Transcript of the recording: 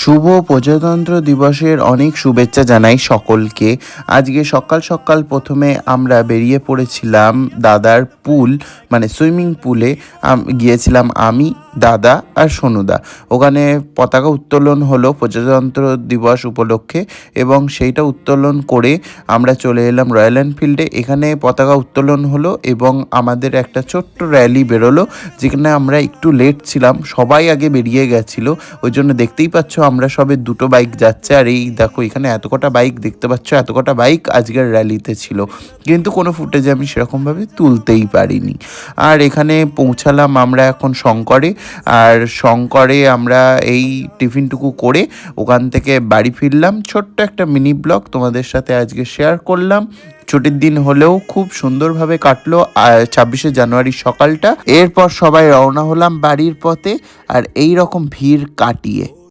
শুভ প্রজাতন্ত্র দিবসের অনেক শুভেচ্ছা জানাই সকলকে। আজকে সকাল সকাল প্রথমে আমরা বেরিয়ে পড়েছিলাম দাদার পুল মানে সুইমিং পুলে। গিয়েছিলাম আমি, দাদা আর সোনুদা। ওখানে পতাকা উত্তোলন হলো প্রজাতন্ত্র দিবস উপলক্ষে এবং সেইটা উত্তোলন করে আমরা চলে এলাম রয়্যাল এনফিল্ডে। এখানে পতাকা উত্তোলন হলো এবং আমাদের একটা ছোট্ট র্যালি বেরোলো, যেখানে আমরা একটু লেট ছিলাম, সবাই আগে বেরিয়ে গেছিলো। ওই জন্য দেখতেই পাচ্ছ আমরা সবে দুটো বাইক যাচ্ছে, আর এই দেখো এখানে এত কটা বাইক দেখতে পাচ্ছ, এত কটা বাইক আজকের র্যালিতে ছিল, কিন্তু কোনো ফুটেজ আমি সেরকমভাবে তুলতেই পারিনি। আর এখানে পৌঁছালাম আমরা এখন শঙ্করে। আর শঙ্করে আমরা এই টিফিনটুকু করে ওখান থেকে বাড়ি ফিরলাম। ছোট্ট একটা মিনি ব্লগ তোমাদের সাথে আজকে শেয়ার করলাম। ছুটির দিন হলেও খুব সুন্দরভাবে কাটলো 26শে জানুয়ারির সকালটা। এরপর সবাই রওনা হলাম বাড়ির পথে, আর এই রকম ভিড় কাটিয়ে।